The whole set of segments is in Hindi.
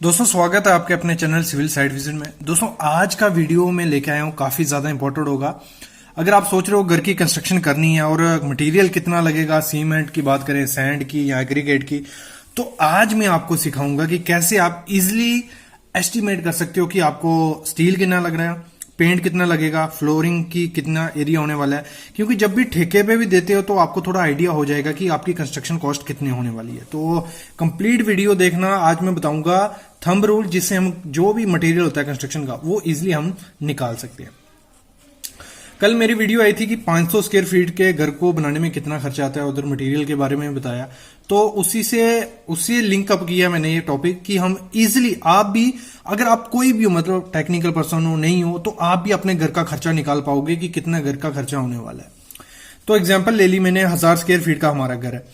दोस्तों स्वागत है आपके अपने चैनल सिविल साइट विजिट में। दोस्तों आज का वीडियो में लेके आया हूँ, काफी ज्यादा इंपॉर्टेंट होगा। अगर आप सोच रहे हो घर की कंस्ट्रक्शन करनी है और मटेरियल कितना लगेगा, सीमेंट की बात करें, सैंड की या एग्रीगेट की, तो आज मैं आपको सिखाऊंगा कि कैसे आप इजिली एस्टिमेट कर सकते हो कि आपको स्टील कितना लग रहा है, पेंट कितना लगेगा, फ्लोरिंग की कितना एरिया होने वाला है। क्योंकि जब भी ठेके पे भी देते हो तो आपको थोड़ा आइडिया हो जाएगा कि आपकी कंस्ट्रक्शन कॉस्ट कितनी होने वाली है। तो कंप्लीट वीडियो देखना। आज मैं बताऊंगा थंब रूल, जिससे हम जो भी मटेरियल होता है कंस्ट्रक्शन का वो इजिली हम निकाल सकते हैं। कल मेरी वीडियो आई थी कि 500 स्क्वायर फीट के घर को बनाने में कितना खर्चा आता है, उधर मटेरियल के बारे में बताया। तो उसी लिंक अप किया मैंने ये टॉपिक कि हम इजिली, आप भी अगर आप कोई भी हो, मतलब टेक्निकल पर्सन हो नहीं हो, तो आप भी अपने घर का खर्चा निकाल पाओगे कि कितना घर का खर्चा होने वाला है। तो एग्जाम्पल ले ली मैंने, 1000 स्क्वायर फीट का हमारा घर है।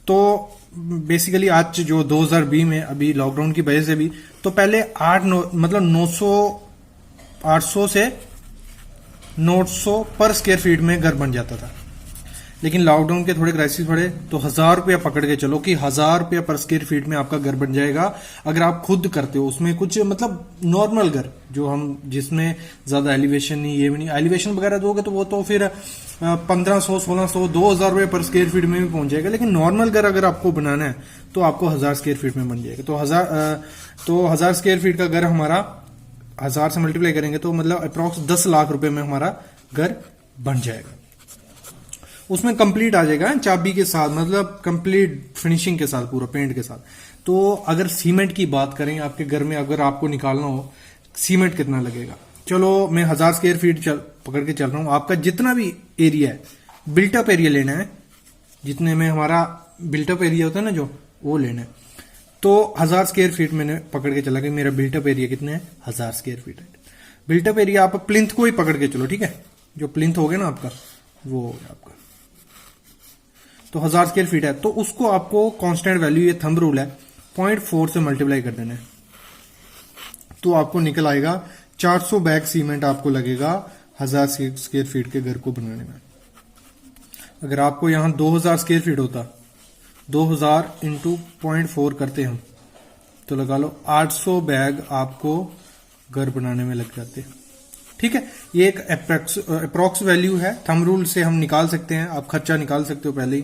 तो बेसिकली आज जो 2020 में अभी लॉकडाउन की वजह से भी, तो पहले 800 से 900 पर स्क्वायर फीट में घर बन जाता था। लेकिन लॉकडाउन के थोड़े क्राइसिस बढ़े तो 1000 रुपया पकड़ के चलो कि 1000 रुपया पर स्क्वायर फीट में आपका घर बन जाएगा। अगर आप खुद करते हो उसमें कुछ, मतलब नॉर्मल घर जो हम, जिसमें ज्यादा एलिवेशन नहीं, ये भी नहीं, एलिवेशन वगैरह दोगे तो वो तो फिर 1500, 1600, 2000 रुपये पर स्क्वायर फीट में भी पहुंच जाएगा। लेकिन नॉर्मल घर अगर आपको बनाना है तो आपको 1000 स्क्वायर फीट में बन जाएगा। तो 1000 स्क्वायर फीट का घर हमारा 1000 से मल्टीप्लाई करेंगे तो मतलब अप्रॉक्स 10 लाख रुपए में हमारा घर बन जाएगा। उसमें कंप्लीट आ जाएगा चाबी के साथ, मतलब कंप्लीट फिनिशिंग के साथ, पूरा पेंट के साथ। तो अगर सीमेंट की बात करें, आपके घर में अगर आपको निकालना हो सीमेंट कितना लगेगा, चलो मैं 1000 स्क्वायर फीट पकड़ के चल रहा हूं। आपका जितना भी एरिया है, बिल्टअप एरिया लेना है, जितने में हमारा बिल्टअप एरिया होता है ना, जो वो लेना है। तो 1000 स्क्वायर फीट मैंने पकड़ के चला कि मेरा बिल्टअप एरिया कितने है, 1000 स्क्वायर फीट है। बिल्टअप एरिया आप प्लिंथ को ही पकड़ के चलो, ठीक है, जो प्लिंथ हो गया ना आपका, वो हो गया आपका। तो 1000 स्क्वायर फीट है, तो उसको आपको कांस्टेंट वैल्यू, ये थंब रूल है, 0.4 से मल्टीप्लाई कर देना है। तो आपको निकल आएगा 400 बैग सीमेंट आपको लगेगा 1000 स्क्वायर फीट के घर को बनाने में। अगर आपको यहां 2000 स्क्वायर फीट होता, 2000 इंटू 0.4 करते हम, तो लगा लो 800 बैग आपको घर बनाने में लग जाते। ठीक है, ये एक अप्रॉक्स वैल्यू है, थंब रूल से हम निकाल सकते हैं। आप खर्चा निकाल सकते हो पहले ही।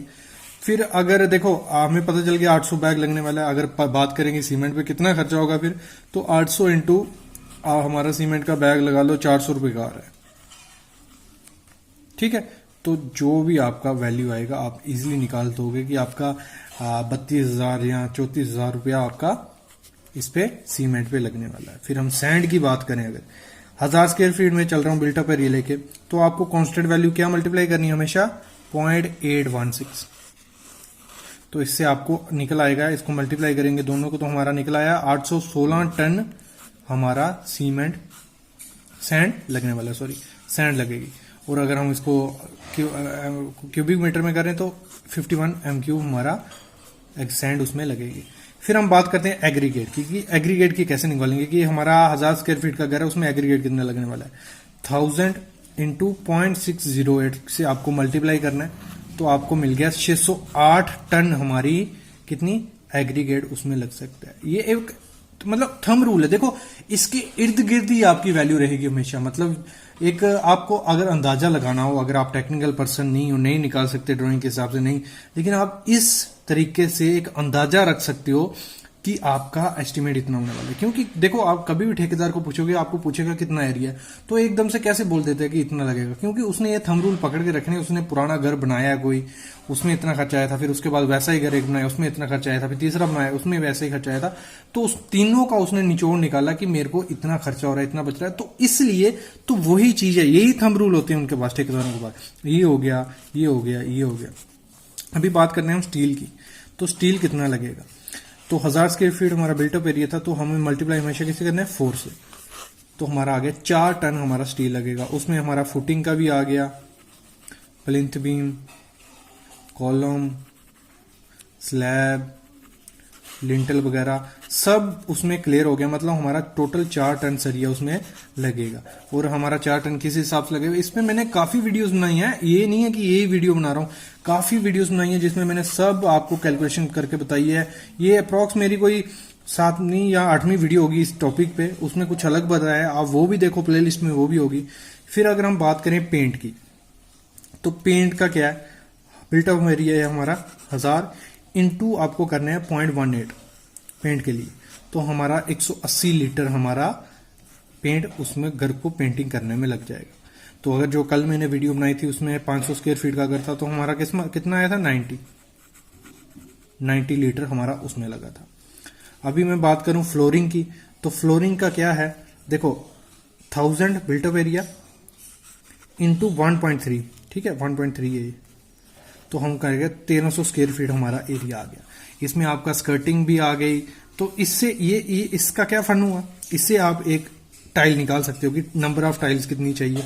फिर अगर देखो हमें पता चल गया 800 बैग लगने वाला है, अगर बात करेंगे सीमेंट पे कितना खर्चा होगा, फिर तो 800 इंटू हमारा सीमेंट का बैग लगा लो 400 रुपए का आ रहा है। ठीक है, तो जो भी आपका वैल्यू आएगा आप इजिली निकाल दोगे कि आपका 32,000 या 34,000 रुपया आपका इस पे सीमेंट पे लगने वाला है। फिर हम सैंड की बात करें, अगर 1000 स्क्वायर फीट में चल रहा हूं बिल्टअप एरिया लेके, तो आपको कांस्टेंट वैल्यू क्या मल्टीप्लाई करनी है हमेशा, 0.816। तो इससे आपको निकल आएगा, इसको मल्टीप्लाई करेंगे दोनों को, तो हमारा निकल आया 816 टन हमारा सैंड लगने वाला है, सैंड लगेगी। और अगर हम इसको क्यूबिक मीटर में करें तो 51 m³ हमारा सैंड उसमें लगेगी। फिर हम बात करते हैं एग्रीगेट की, कि एग्रीगेट की कैसे निकालेंगे, कि हमारा 1000 स्क्वायर फीट का घर है, उसमें एग्रीगेट कितना लगने वाला है, 1000 इंटू 0.608 से आपको मल्टीप्लाई करना है, तो आपको मिल गया 608 टन हमारी कितनी एग्रीगेट उसमें लग सकता है। ये एक मतलब थंब रूल है। देखो इसके इर्द गिर्द ही आपकी वैल्यू रहेगी हमेशा। मतलब एक आपको अगर अंदाजा लगाना हो, अगर आप टेक्निकल पर्सन नहीं हो, नहीं निकाल सकते ड्राइंग के हिसाब से नहीं, लेकिन आप इस तरीके से एक अंदाजा रख सकते हो कि आपका एस्टिमेट इतना होने वाला है। क्योंकि देखो आप कभी भी ठेकेदार को पूछोगे, आपको पूछेगा कितना एरिया है, तो एकदम से कैसे बोल देते हैं कि इतना लगेगा, क्योंकि उसने ये थंब रूल पकड़ के रखने, उसने पुराना घर बनाया है कोई, उसमें इतना खर्चा आया था, फिर उसके बाद वैसा ही घर एक बनाया, उसमें इतना खर्चा आया था, फिर तीसरा बनाया, उसमें वैसा ही खर्चा आया था। तो उस तीनों का उसने निचोड़ निकाला कि मेरे को इतना खर्चा हो रहा है, इतना बच रहा है। तो इसलिए तो वही चीज है, यही थंब रूल होते हैं उनके पास, ठेकेदारों के पास। ये हो गया, ये हो गया, ये हो गया। अभी बात करते हैं हम स्टील की। तो स्टील कितना लगेगा, तो 1000 स्क्वायर फीट हमारा बिल्टअप एरिया था, तो हमें मल्टीप्लाई हमेशा किससे करना है, 4 से। तो हमारा आ गया 4 टन हमारा स्टील लगेगा। उसमें हमारा फुटिंग का भी आ गया, plinth beam, column, slab, lintel वगैरह सब उसमें क्लियर हो गया। मतलब हमारा टोटल 4 टन सरिया उसमें लगेगा। और हमारा 4 टन किस हिसाब से लगेगा, इसमें मैंने काफी वीडियोस बनाई हैं, ये नहीं है कि यही वीडियो बना रहा हूं, काफी वीडियोस बनाई है जिसमें मैंने सब आपको कैलकुलेशन करके बताई है। ये अप्रॉक्स मेरी कोई 7वीं या 8वीं वीडियो होगी इस टॉपिक पे, उसमें कुछ अलग बताया है, आप वो भी देखो, प्लेलिस्ट में वो भी होगी। फिर अगर हम बात करें पेंट की, तो पेंट का क्या है, बिल्ट अप एरिया है हमारा 1000 इंटू आपको करना है 0.18 पेंट के लिए, तो हमारा 180 लीटर हमारा पेंट उसमें घर को पेंटिंग करने में लग जाएगा। तो अगर जो कल मैंने वीडियो बनाई थी उसमें 500 स्क्वायर फीट का घर था, तो हमारा कितना आया था, 90 लीटर हमारा उसमें लगा था। अभी मैं बात करूं फ्लोरिंग की, तो फ्लोरिंग का क्या है, देखो 1000 बिल्टअप एरिया इंटू 1.3, ठीक है 1.3 है, तो हम करेंगे 1300 स्क्वायर फीट हमारा एरिया आ गया। इसमें आपका स्कर्टिंग भी आ गई, तो इससे ये इसका क्या फन हुआ, इससे आप एक टाइल निकाल सकते हो कि नंबर ऑफ टाइल्स कितनी चाहिए,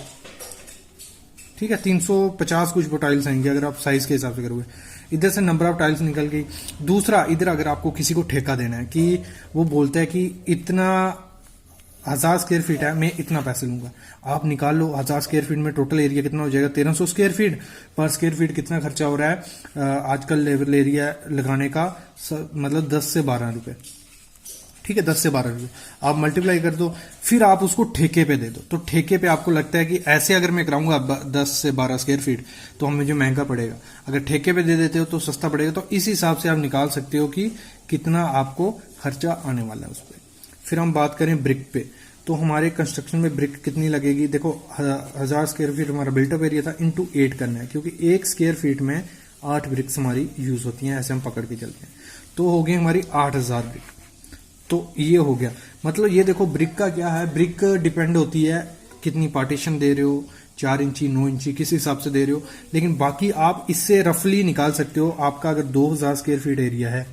ठीक है 350 कुछ टाइल्स आएंगे अगर आप साइज के हिसाब से करोगे। इधर से नंबर ऑफ टाइल्स निकल गई। दूसरा, इधर अगर आपको किसी को ठेका देना है कि वो बोलता है कि इतना 1000 स्क्वायर फीट है, मैं इतना पैसे लूंगा, आप निकाल लो 1000 स्क्वायर फीट में टोटल एरिया कितना हो जाएगा, 1300 स्क्वायर फीट। पर स्क्वायर फीट कितना खर्चा हो रहा है आजकल लेवल एरिया लगाने का, मतलब 10 से 12 रुपए, ठीक है 10 से 12 रुपए आप मल्टीप्लाई कर दो, फिर आप उसको ठेके पे दे दो। तो ठेके पे आपको लगता है कि ऐसे अगर मैं कराऊंगा 10 से 12 स्क्वायर फीट तो मुझे महंगा पड़ेगा, अगर ठेके पे दे देते हो तो सस्ता पड़ेगा। तो इस हिसाब से आप निकाल सकते हो कि कितना आपको खर्चा आने वाला है उस पर। फिर हम बात करें ब्रिक पे, तो हमारे कंस्ट्रक्शन में ब्रिक कितनी लगेगी, देखो 1000 स्क्वायर फीट हमारा बिल्टअप एरिया था, इंटू 8 करना है, क्योंकि 1 स्क्वायर फीट में 8 ब्रिक्स हमारी यूज होती हैं, ऐसे हम पकड़ के चलते हैं। तो हो गई हमारी 8000 ब्रिक। तो ये हो गया, मतलब ये देखो ब्रिक का क्या है, ब्रिक डिपेंड होती है कितनी पार्टीशन दे रहे हो, 4 इंची 9 इंची किस हिसाब से दे रहे हो, लेकिन बाकी आप इससे रफली निकाल सकते हो। आपका अगर 2000 स्क्वायर फीट एरिया है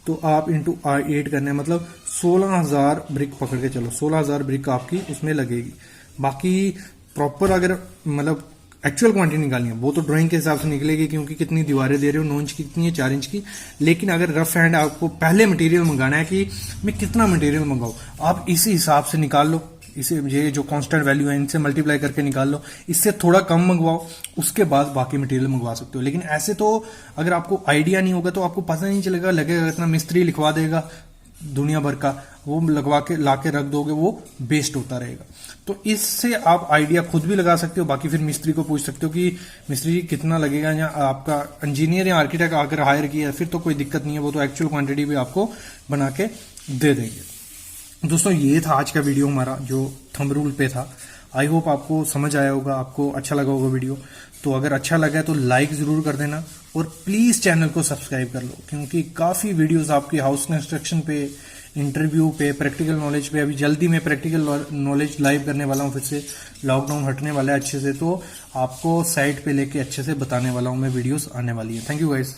तो आप इंटू 8 करना है, मतलब 16000 ब्रिक पकड़ के चलो, 16000 ब्रिक आपकी उसमें लगेगी। बाकी प्रॉपर अगर मतलब एक्चुअल क्वांटिटी निकालनी है वो तो ड्राइंग के हिसाब से निकलेगी, क्योंकि कितनी दीवारें दे रहे हो, 9 इंच की कितनी है, 4 इंच की। लेकिन अगर रफ हैंड आपको पहले मटेरियल मंगाना है कि मैं कितना मटेरियल मंगाऊं, आप इसी हिसाब से निकाल लो, इसे ये जो कांस्टेंट वैल्यू है इनसे मल्टीप्लाई करके निकाल लो, इससे थोड़ा कम मंगवाओ, उसके बाद बाकी मटेरियल मंगवा सकते हो। लेकिन ऐसे तो अगर आपको आइडिया नहीं होगा तो आपको पता नहीं चलेगा, लगेगा इतना मिस्त्री लिखवा देगा दुनिया भर का, वो लगवा के ला के रख दोगे, वो वेस्ट होता रहेगा। तो इससे आप आइडिया खुद भी लगा सकते हो, बाकी फिर मिस्त्री को पूछ सकते हो कि मिस्त्री जी कितना लगेगा, या आपका इंजीनियर या आर्किटेक्ट अगर हायर किया फिर तो कोई दिक्कत नहीं है, वो तो एक्चुअल क्वांटिटी भी आपको बना के दे देंगे। दोस्तों ये था आज का वीडियो हमारा जो थंब रूल पे था। आई होप आपको समझ आया होगा, आपको अच्छा लगा होगा वीडियो। तो अगर अच्छा लगा है तो लाइक जरूर कर देना, और प्लीज चैनल को सब्सक्राइब कर लो, क्योंकि काफी वीडियोस आपकी हाउस कंस्ट्रक्शन पे, इंटरव्यू पे, प्रैक्टिकल नॉलेज पे, अभी जल्दी मैं प्रैक्टिकल नॉलेज लाइव करने वाला हूँ, फिर से लॉकडाउन हटने वाला है अच्छे से, तो आपको साइट पे लेके अच्छे से बताने वाला हूँ मैं, वीडियोस आने वाली है। Thank you guys.